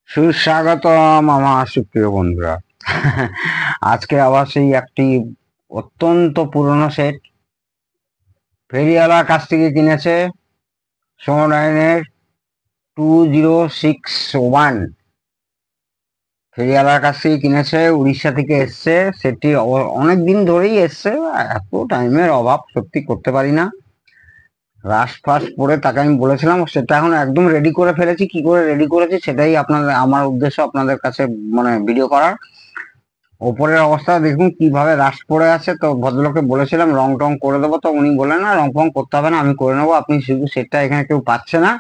সুস্বাগতম আমার সুপ্রিয় বন্ধুরা। আজকে আবার সেই একটি অত্যন্ত পুরনো সেট ফেরিওয়ালার কাছ থেকে কিনেছে সোনাইনের 2061। ফেরিওয়ালার কাছ থেকে কিনেছে, উড়িষ্যা থেকে এসছে। সেটি অনেক দিন ধরেই এসছে, এত টাইমের অভাব সত্যি করতে পারি না। রাস্ট ফাস্ট পরে তাকে আমি বলেছিলাম, সেটা এখন একদম রেডি করে ফেলেছি। কি করে রেডি করেছি সেটাই আমার উদ্দেশ্য আপনাদের কাছে মানে ভিডিও করার। ওপরের অবস্থা দেখুন কিভাবে রাস্ট পড়ে আছে। তো ভদ্রলোককে বলেছিলাম রং টং করে দেবো, তো উনি বললেন না রং ফং করতে হবে না, আমি করে নেবো, আপনি শুধু সেটটা এখানে কেউ পাচ্ছে না,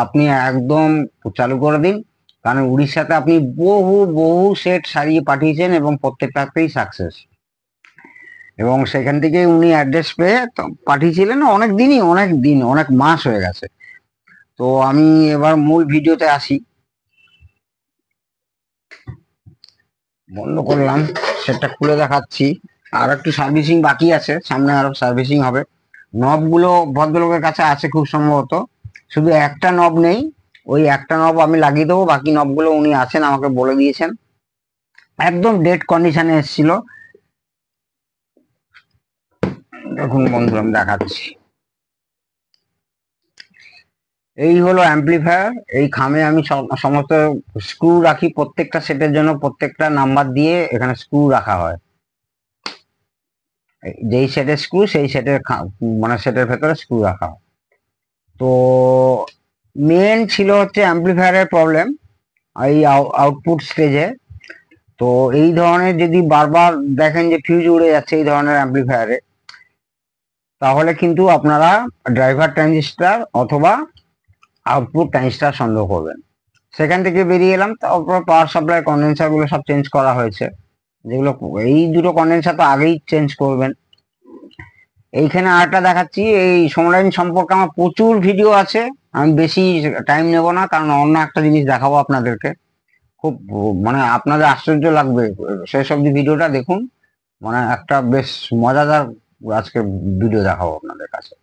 আপনি একদম চালু করে দিন। কারণ উড়িষ্যাতে আপনি বহু বহু সেট সারিয়ে পাঠিয়েছেন এবং প্রত্যেকটাতেই সাকসেস। এবং সেখান থেকে উনি অ্যাড্রেস পেয়ে পাঠিয়েছিলেন অনেক মাস হয়ে গেছে। তো আমি এবার মূল ভিডিওতে আসি। বন্ধ করলাম, সেটা খুলে দেখাচ্ছি। আর একটু সার্ভিসিং বাকি আছে, সামনে আরো সার্ভিসিং হবে। নবগুলো ভদ্রলোকের কাছে আছে খুব সম্ভবত, শুধু একটা নব নেই। ওই একটা নব আমি লাগিয়ে দেবো, বাকি নবগুলো উনি আছেন, আমাকে বলে দিয়েছেন। একদম ডেড কন্ডিশনে এসেছিল। দেখুন বন্ধু আমি দেখাচ্ছি। এই হলো অ্যাম্পলিফায়ার। এই খামে আমি সমস্ত স্ক্রু রাখি, প্রত্যেকটা সেটের জন্য প্রত্যেকটা নাম্বার দিয়ে এখানে স্ক্রু রাখা হয়। যেই সেটের স্ক্রু সেই সেটের মানে সেটের ভেতরে স্ক্রু রাখা হয়। তো মেন ছিল হচ্ছে অ্যাম্পলিফায়ারের প্রবলেম এই আউটপুট স্টেজে। তো এই ধরনের যদি বারবার দেখেন যে ফিউজ উড়ে যাচ্ছে এই ধরনের অ্যাম্পলিফায়ারে, তাহলে কিন্তু আপনারা ড্রাইভার ট্রানজিস্টর অথবা আউটপুট ট্রানজিস্টর সন্দেহ করবেন। সেখান থেকে বেরিয়ে এলাম, তারপর পাওয়ার সাপ্লাই কন্ডেন্সার গুলো সব চেঞ্জ করা হয়েছে। যেগুলো এই দুটো কন্ডেন্সার তো আগেই চেঞ্জ করবেন। এইখানে আরেকটা দেখাচ্ছি। এই সোনাইন সম্পর্কে আমার প্রচুর ভিডিও আছে, আমি বেশি টাইম নেব না, কারণ অন্য একটা জিনিস দেখাবো আপনাদেরকে। খুব মানে আপনাদের আশ্চর্য লাগবে, শেষ অব্দি ভিডিওটা দেখুন। মানে একটা বেশ মজাদার আজকে ভিডিও দেখাবো আপনাদের কাছে।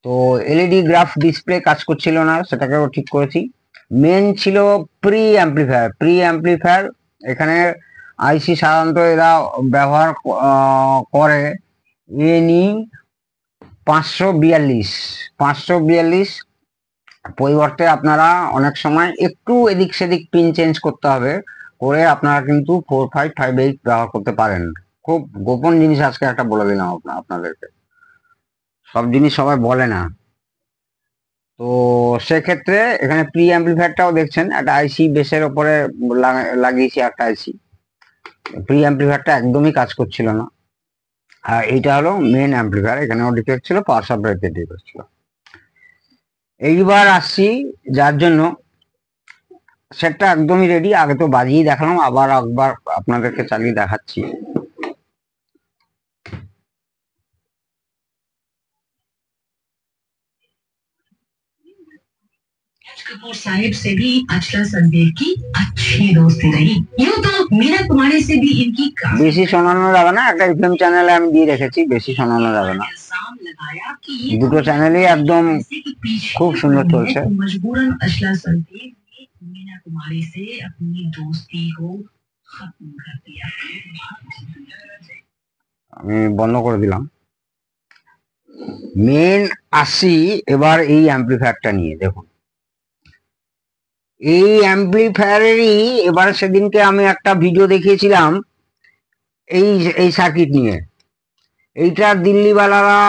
তো এলইডি গ্রাফ ডিসপ্লে কাজ করছিল না, সেটাকেও ঠিক করেছি। মেন ছিল প্রি অ্যাম্পলিফায়ার। এখানে আইসি সাধারণত এরা ব্যবহার করে এনি 542 পরিবর্তে আপনারা অনেক সময় একটু এদিক সেদিক পিন চেঞ্জ করতে হবে, করে আপনারা কিন্তু 4558 ব্যবহার করতে পারেন। খুব গোপন জিনিস আজকে একটা বলে দিলাম আপনাদেরকে, সব জিনিস সবাই বলে না। তো সেক্ষেত্রে এখানে প্রি অ্যাম্পলিফায়ারটাও দেখছেন, একটা আইসি বেসের ওপরে লাগিয়েছি একটা আইসি। প্রি অ্যাম্পলিফায়ারটা একদমই কাজ করছিল না। আর এইটা হলো মেন অ্যাম্পলিফায়ার, এখানেও ডিফেক্ট ছিল, পাওয়ার সাপ্লাইতে ডিফেক্ট ছিল। এইবার আসছি যার জন্য সেটটা একদমই রেডি। আগে তো বাজিয়ে দেখালাম, আবার একবার আপনাদেরকে চালিয়ে দেখাচ্ছি। कपूर साहिब से भी अचला संदेह की अच्छी दोस्ती रही। यूं तो मीना कुमारी से भी इनकी বেশি শোনানো যাবে না, একটা এফএম চ্যানেলে আমি দিয়ে রেখেছি, বেশি শোনানো যাবে না। দুটো চ্যানেলই একদম খুব সুন্দর চলছে। मजबूरन अचला संदेह मीना कुमारी से अपनी दोस्ती को खत्म कर दिया। আমি বন্ধ করে দিলাম। মেন আসি এবার এই অ্যাম্পলিফায়ারটা নিয়ে। দেখুন এই অ্যাম্পলিফায়ারেরই এবার সেদিনকে আমি একটা ভিডিও দেখিয়েছিলাম এই এই সার্কিট নিয়ে। এইটা দিল্লিওয়ালারা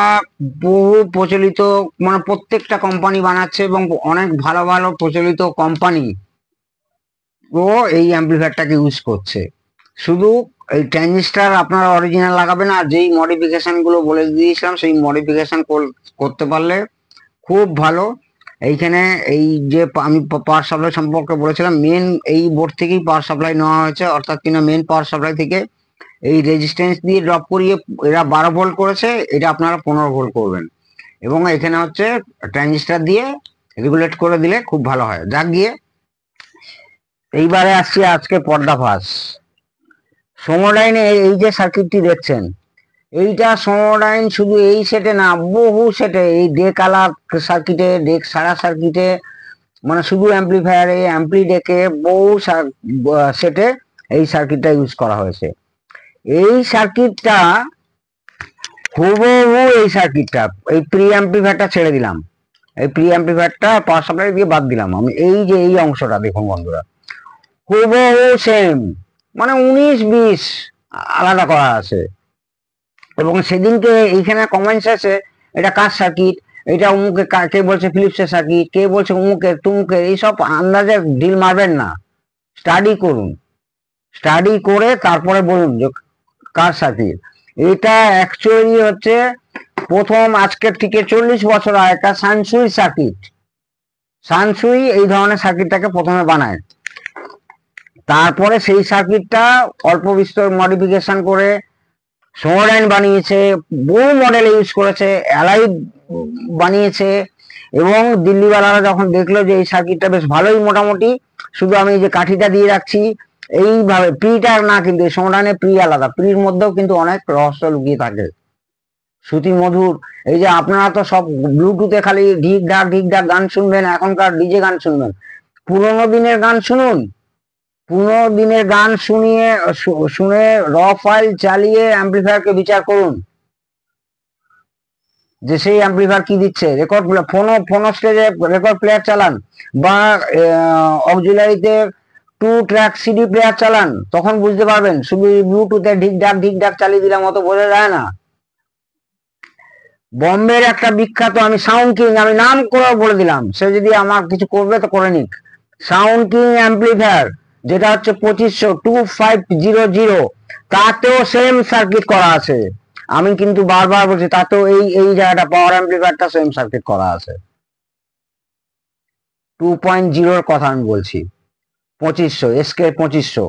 বহু প্রচলিত, মানে প্রত্যেকটা কোম্পানি বানাচ্ছে এবং অনেক ভালো ভালো প্রচলিত কোম্পানি ও এই অ্যাম্পলিফায়ারটাকে ইউজ করছে। শুধু এই ট্রানজিস্টার আপনারা অরিজিনাল লাগাবেন, আর যেই মডিফিকেশন গুলো বলে দিয়েছিলাম সেই মডিফিকেশন করতে পারলে খুব ভালো। এইখানে এই যে আমি পাওয়ার সাপ্লাই সম্পর্কে বলেছিলাম, মেন এই বোর্ড থেকেই পাওয়ার সাপ্লাই নেওয়া হয়েছে, অর্থাৎ কিনা মেন পাওয়ার সাপ্লাই থেকে এই রেজিস্ট্যান্স দিয়ে ড্রপ করিয়ে এরা 12 ভোল্ট করেছে, এটা আপনারা 15 ভোল্ট করবেন। এবং এখানে হচ্ছে ট্রানজিস্টার দিয়ে রেগুলেট করে দিলে খুব ভালো হয়। যাক গিয়ে এইবারে আসছি আজকে পর্দাফাশ। সোমো লাইনে এই যে সার্কিটটি দেখছেন, এইটা সোনোডাইন শুধু এই সেটে না, বহু সেটে, এই ডেক আলা সার্কিটে, ডেক সারা সার্কিটে, মানে শুধু অ্যাম্পলিফায়ারে, অ্যাম্পলি ডেকে, বহু সেটে এই সার্কিটটা ইউজ করা হয়েছে। এই সার্কিটটা হুবহু, এই সার্কিটটা, এই প্রি অ্যাম্পলিফায়ারটা ছেড়ে দিলাম, এই প্রি অ্যাম্পলিফায়ারটা পাওয়ার সাপ্লাই দিয়ে বাদ দিলাম আমি, এই যে এই অংশটা দেখুন বন্ধুরা, হুবহু সেম, মানে 19-20 আলাদা করা আছে। এবং সেদিনকে এইখানে কমেন্টস আছে এটা কার সার্কিট, এটা অমুকে, কে বলছে ফিলিপসের সার্কিট, কে বলছে অমুকের তুমুকের, এইসব আন্দাজে ডিল মারবেন না, স্টাডি করুন, স্টাডি করে তারপরে বলুন যে কার সার্কিট। এটা অ্যাকচুয়ালি হচ্ছে প্রথম আজকের থেকে 40 বছর আগেকার সানসুই সার্কিট। সানসুই এই ধরনের সার্কিটটাকে প্রথমে বানায়, তারপরে সেই সার্কিটটা অল্প বিস্তর মডিফিকেশন করে সোনোডাইন বানিয়েছে, বহু মডেল ইউজ করেছে, অ্যালাই বানিয়েছে। এবং দিল্লিওয়ালারা যখন দেখলো যে এই সার্কিটটা বেশ ভালোই মোটামুটি, শুধু আমি যে কাঠিটা দিয়ে রাখছি এইভাবে, প্রিটা না, কিন্তু এই সোনোডাইনের প্রি আলাদা, প্রির মধ্যেও কিন্তু অনেক রহস্য লুকিয়ে থাকে, শ্রুতি মধুর। এই যে আপনারা তো সব ব্লুটুথে খালি ঢিক ঢাক গান শুনবেন, এখনকার ডিজে গান শুনবেন, পুরোনো দিনের গান শুনুন, পুরোনো দিনের গান শুনে র ফাইল চালিয়ে অ্যাম্পলিফায়ারকে বিচার করুন যে সেই অ্যাম্পলিফায়ার কি দিচ্ছে। রেকর্ড ফোনো স্টেজে রেকর্ড প্লেয়ার চালান, বা অক্সিলারিতে 2 ট্র্যাক সিডি প্লেয়ার চালান, তখন বুঝতে পারবেন। শুধু ব্লুটুথে ঢিক ঢাক চালিয়ে দিলাম অত বোঝা যায় না। বম্বের একটা বিখ্যাত, আমি সাউন্ড কিং, আমি নাম করে বলে দিলাম, সে যদি আমার কিছু করবে তো করে নিক, সাউন্ড কিং অ্যাম্পলিফায়ার যেটা হচ্ছে 2500, তাতেও সেম সার্কিট করা আছে। আমি কিন্তু বারবার বলছি, তাতেও এই এই জায়গাটা পাওয়ার অ্যাম্পলিফায়ারটা সেম সার্কিট করা আছে। 2.0 কথা আমি বলছি, 2500 SK 2500,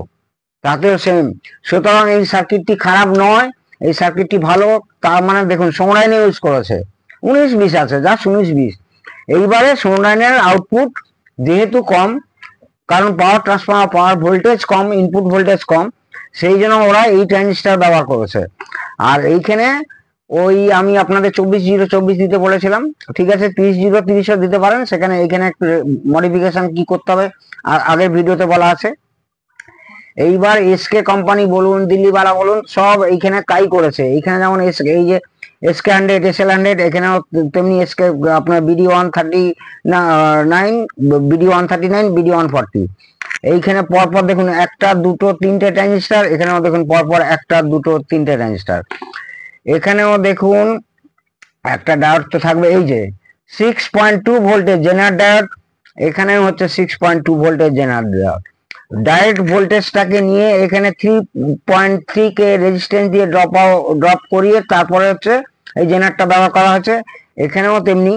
তাতেও সেম। সুতরাং এই সার্কিটটি খারাপ নয়, এই সার্কিটটি ভালো। তার মানে দেখুন সোনোডাইনে ইউজ করেছে, 19-20 আছে, জাস্ট 19-20। এইবারে সোনোডাইনের আউটপুট যেহেতু কম, কারণ পাওয়ার ট্রান্সফর্মার, পাওয়ার ভোল্টেজ কম, ইনপুট ভোল্টেজ কম, সেই জন্য ওরা এই ট্রানজিস্টার ব্যবহার করেছে। আর এইখানে ওই আমি আপনাদের 24-0-24 দিতে বলেছিলাম, ঠিক আছে, 30-0-30 দিতে পারেন। সেখানে এইখানে একটু মডিফিকেশন কি করতে হবে আর আগের ভিডিওতে বলা আছে। এইবার এসকে কোম্পানি বলুন, দিল্লিওয়ালা বলুন, সব এইখানে কাই করেছে। এইখানে যেমন এই যে SK 100, SL 100, এখানেও তেমনি SK আপনার BD 139, BD 139, BD 140। এইখানে পরপর দেখুন 1-2-3টে ট্রানজিস্টার, এখানেও দেখুন পরপর 1-2-3টে ট্রানজিস্টার। এখানেও দেখুন একটা ডায়োড তো থাকবে, এই যে 6.2 ভোল্টের জেনারেট ডায়োড, এখানে হচ্ছে 6.2 ভোল্টের জেনারেট ডায়োড। ডাইরেক্ট ভোল্টেজটাকে নিয়ে এখানে 3.3 কে রেজিস্ট্যান্স দিয়ে ড্রপ করিয়ে তারপরে হচ্ছে এই জেনারেটরটা ব্যবহার করা হয়েছে। এখানেও তেমনি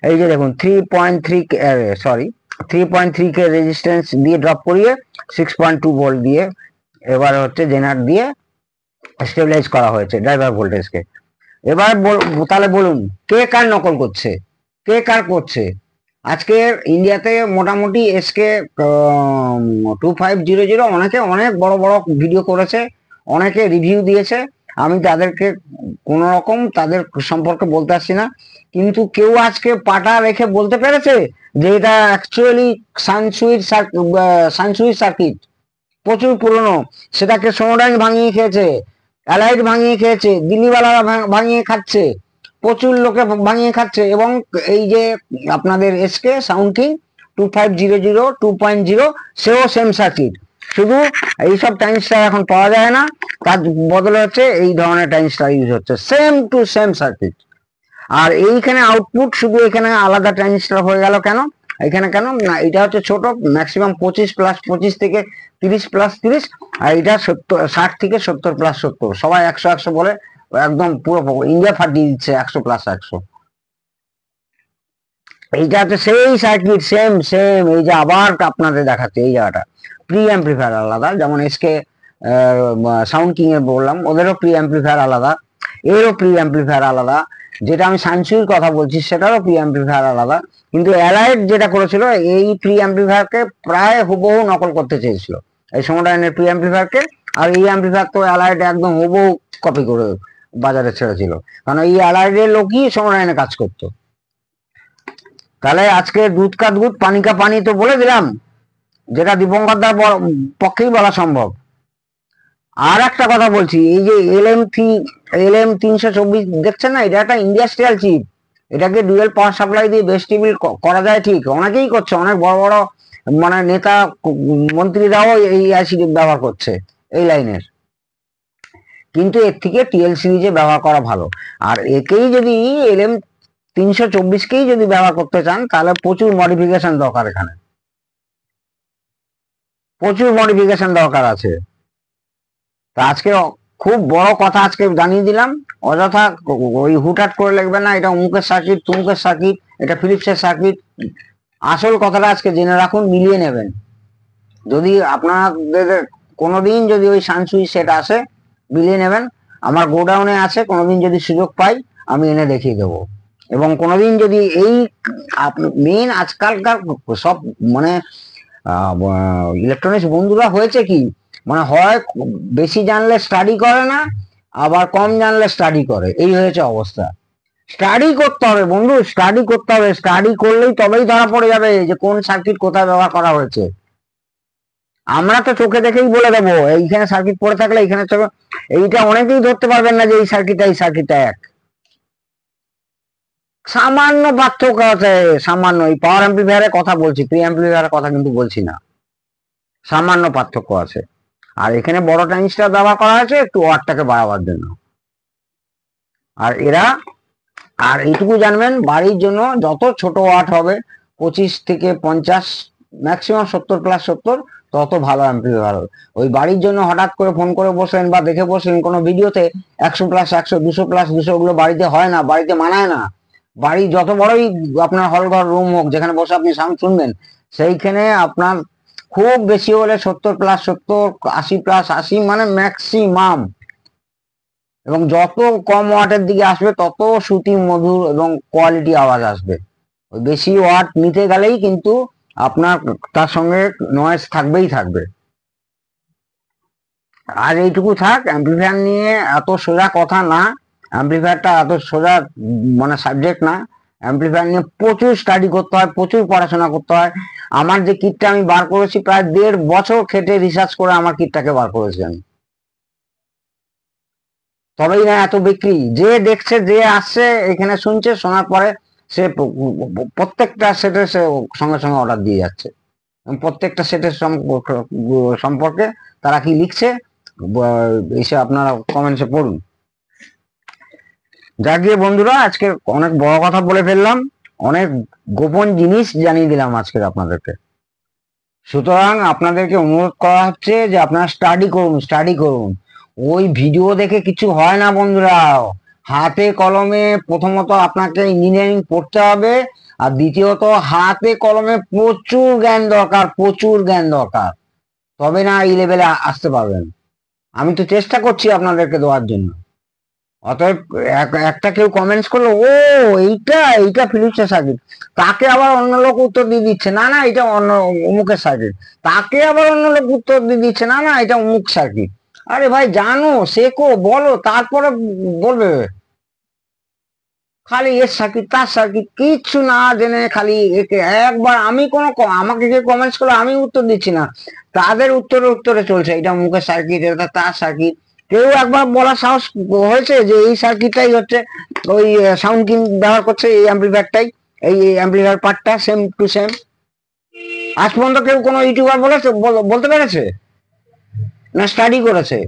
এই যে দেখুন 3.3 কে রেজিস্ট্যান্স দিয়ে ড্রপ করিয়ে 6.2 ভোল্ট দিয়ে এবার হচ্ছে জেনারেট দিয়ে স্টেবিলাইজ করা হয়েছে ড্রাইভার ভোল্টেজকে। এবার তাহলে বলুন কে কার নকল করছে, কে কার করছে? আজকে ইন্ডিয়াতে মোটামুটি SK 2500 অনেকে অনেক বড় বড় ভিডিও করেছে, অনেকে রিভিউ দিয়েছে। আমি তাদেরকে কোন রকম তাদের সম্পর্কে বলতে আসছি না, কিন্তু কেউ আজকে পাটা রেখে বলতে পেরেছে যে এটা অ্যাকচুয়ালি সানসুইট সার্কিট, প্রচুর পুরনো, সেটাকে সোনোডাইন ভাঙিয়ে খেয়েছে, অ্যালাইড ভাঙিয়ে খেয়েছে, দিল্লিওয়ালারা ভাঙিয়ে খাচ্ছে, প্রচুর লোকে ভাঙিয়ে খাচ্ছে। এবং এই যে আপনাদের SK সাউন্ড কিং 2500 2.0, সেও সেম সার্কিট, শুধু এইসব ট্রানজিস্টার এখন পাওয়া যায় না, তার বদলে হচ্ছে এই ধরনের ট্রানজিস্টার ইউজ হচ্ছে, সেম টু সেম সার্কিট। আর এইখানে আউটপুট শুধু এখানে আলাদা ট্রানজিস্টার হয়ে গেল কেন? এখানে কেন না, এটা হচ্ছে ছোট, ম্যাক্সিমাম 25+25 থেকে 30+30, আর এটা 60 থেকে 70+70, সবাই 100 বলে, একদম পুরো ইন্ডিয়া ফাটিয়ে দিচ্ছে 100+100। এইটা হচ্ছে সেই সার্কিট, সেম সেম। এই যে আবার আপনাদের দেখাচ্ছে এই জায়গাটা, প্রি অ্যাম্পলিফায়ার আলাদা, যেমন SK সাউন্ড কিং এর বললাম, ওদেরও প্রি অ্যাম্পলিফায়ার আলাদা, এরও প্রি অ্যাম্পলিফায়ার আলাদা। যেটা আমি সানসুইর কথা বলছি সেটারও প্রি অ্যাম্পলিফায়ার আলাদা। কিন্তু অ্যালাইড যেটা করেছিল এই প্রি অ্যাম্পলিফায়ারকে প্রায় হুবহু নকল করতে চেয়েছিল, এই সোনোডাইনের প্রি অ্যাম্পলিফায়ারকে। আর এই অ্যাম্পলিফায়ার তো অ্যালাইড একদম হুবহু কপি করে বাজারে ছেড়েছিল, কারণ এই অ্যালায়েডের লোকই সমরায়নে কাজ করতো। তাহলে আজকে দুধ কা দুধ পানি কা পানি তো বলে দিলাম, যেটা দীপঙ্করদার পক্ষেই বলা সম্ভব। আর একটা কথা বলছি, এই যে LM 324 দেখছেন না, এটা একটা ইন্ডাস্ট্রিয়াল চিপ। এটাকে ডুয়েল পাওয়ার সাপ্লাই দিয়ে বেস টেবিল করা যায়, ঠিক অনেকেই করছে, অনেক বড় বড় মানে নেতা মন্ত্রীরাও এই আইসি ব্যবহার করছে এই লাইনের, কিন্তু এর থেকে TL সিরিজে ব্যবহার করা ভালো। আর একেই যদি LM 324কেই যদি ব্যবহার করতে চান, তাহলে প্রচুর মডিফিকেশন দরকার, এখানে প্রচুর মডিফিকেশন দরকার আছে। তা আজকে খুব বড় কথা আজকে জানিয়ে দিলাম, অযথা ওই হুটহাট করে লিখবেন না এটা অমুকের সার্কিট, তুমুকের সার্কিট, এটা ফিলিপসের সার্কিট। আসল কথাটা আজকে জেনে রাখুন, মিলিয়ে নেবেন। যদি আপনাদের কোনোদিন যদি ওই সানসুই সেট আসে, মিলিয়ে নেবেন। আমার গোডাউনে আছে, কোনোদিন যদি সুযোগ পাই আমি এনে দেখিয়ে দেবো। এবং কোনোদিন যদি এই মেন আজকালকার সব মানে ইলেকট্রনিক্স বন্ধুরা হয়েছে কি, মানে হয় বেশি জানলে স্টাডি করে না, আবার কম জানলে স্টাডি করে, এই হয়েছে অবস্থা। স্টাডি করতে হবে বন্ধু, স্টাডি করতে হবে, স্টাডি করলেই তবেই ধরা পড়ে যাবে যে কোন সার্কিট কোথায় ব্যবহার করা হয়েছে। আমরা তো চোখে দেখেই বলে দেবো এইখানে সার্কিট পড়ে থাকলে এইখানে চলো, এইটা অনেকেই ধরতে পারবেন না যে এই সার্কিটটা এক। সামান্য পার্থক্য আছে, সামান্য। এই পাওয়ার অ্যাম্পলিফায়ারের কথা বলছি, প্রি অ্যাম্পলিফায়ারের কথা কিন্তু বলছি না। সামান্য পার্থক্য আছে। আর এখানে বড় ট্রানজিস্টর ব্যবহার করা হয়েছে একটু ওয়াটটাকে বাড়াবার জন্য। আর আর এইটুকু জানবেন, বাড়ির জন্য যত ছোট ওয়াট হবে, 25 থেকে 50, ম্যাক্সিমাম 70+70, তত ভালো অ্যাম্পলিফায়ার হবে। ওই বাড়ির জন্য হঠাৎ করে ফোন করে বসেন বা দেখে বসেন কোনো ভিডিওতে 100+100, 200+200, ওগুলো বাড়িতে হয় না, বাড়িতে মানায় না। বাড়ি যত বড়ই আপনার হল ঘর রুম হোক, যেখানে বসে আপনি সাউন্ড শুনবেন, সেইখানে আপনার খুব বেশি হলে 70+70, 80+80 মানে ম্যাক্সিমাম। এবং যত কম ওয়াটের দিকে আসবে তত শ্রুতি মধুর এবং কোয়ালিটি আওয়াজ আসবে। ওই বেশি ওয়াট নিতে গেলেই কিন্তু আপনার তার সঙ্গে নয়েজ থাকবেই থাকবে। আর এইটুকু থাক, অ্যাম্পলিফায়ার নিয়ে এত সোজা কথা না, অ্যাম্পলিফায়ারটা এত সোজা মানে সাবজেক্ট না। অ্যাম্পলিফায়ার নিয়ে প্রচুর স্টাডি করতে হয়, প্রচুর পড়াশোনা করতে হয়। আমার যে কিটটা আমি বার করেছি, প্রায় 1.5 বছর খেটে রিসার্চ করে আমার কিটটাকে বার করেছি আমি। তবেই না এত বিক্রি। যে দেখছে, যে আসছে এখানে শুনছে, শোনার পরে সে প্রত্যেকটা সেটের সে সঙ্গে সঙ্গে অর্ডার দিয়ে যাচ্ছে। প্রত্যেকটা সেটের সম্পর্কে তারা কি লিখছে এসে আপনারা কমেন্টসে পড়ুন। যা গিয়ে বন্ধুরা, আজকে অনেক বড় কথা বলে ফেললাম, অনেক গোপন জিনিস জানিয়ে দিলাম আজকে আপনাদেরকে। সুতরাং আপনাদেরকে অনুরোধ করা হচ্ছে যে আপনারা স্টাডি করুন, স্টাডি করুন। ওই ভিডিও দেখে কিছু হয় না বন্ধুরা। হাতে কলমে প্রথমত আপনাকে ইঞ্জিনিয়ারিং পড়তে হবে, আর দ্বিতীয়ত হাতে কলমে প্রচুর জ্ঞান দরকার, প্রচুর জ্ঞান দরকার, তবে না এই লেভেলে আসতে পারবেন। আমি তো চেষ্টা করছি আপনাদেরকে দেওয়ার জন্য। অতএব একটা কেউ কমেন্টস করলো, ও এইটা এইটা ফিলিপসের সার্কিট, তাকে আবার অন্য লোক উত্তর দিয়ে দিচ্ছে, না না এটা অন্য অমুকের সার্কিট, তাকে আবার অন্য লোক উত্তর দিয়ে দিচ্ছে, না না এটা অমুক সার্কিট। আরে ভাই জানো, শেখো, বলো, তারপরে বলবে। খালি এর সার্কিট তার সার্কিট কিচ্ছু না জেনে খালি একবার আমি আমাকে কেউ কমেন্টস করলে আমি উত্তর দিচ্ছি না, তাদের উত্তরে চলছে এটা মুখের সার্কিট, এটা তার সার্কিট। কেউ একবার বলার সাহস হয়েছে যে এই সার্কিটটাই হচ্ছে ওই সাউন্ড কিং ব্যবহার করছে, এই অ্যাম্পলিফায়ারটাই, এই অ্যাম্পলিফায়ার পার্টটা সেম টু সেম? আজ পর্যন্ত কেউ কোনো ইউটিউবার বলতে পেরেছে? না স্টাডি করেছে?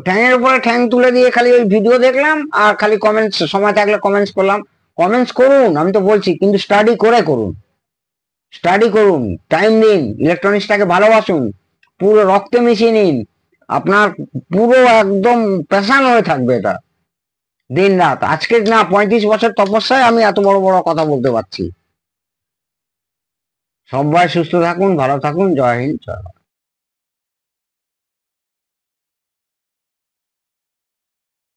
ঠ্যাংয়ের উপরে ঠ্যাং তুলে দিয়ে খালি ওই ভিডিও দেখলাম আর খালি কমেন্টস, সময় থাকলে কমেন্টস করলাম। কমেন্টস করুন, আমি তো বলছি, কিন্তু স্টাডি করে করুন, স্টাডি করুন, টাইম দিন, ইলেকট্রনিক্সটাকে ভালোবাসুন, পুরো রক্তে মিশিয়ে নিন, আপনার পুরো একদম প্যাশন হয়ে থাকবে এটা দিন রাত। আজকে না 35 বছর তপস্যায় আমি এত বড় বড় কথা বলতে পারছি। সবাই সুস্থ থাকুন, ভালো থাকুন, জয় হিন্দ, জয় ভারত।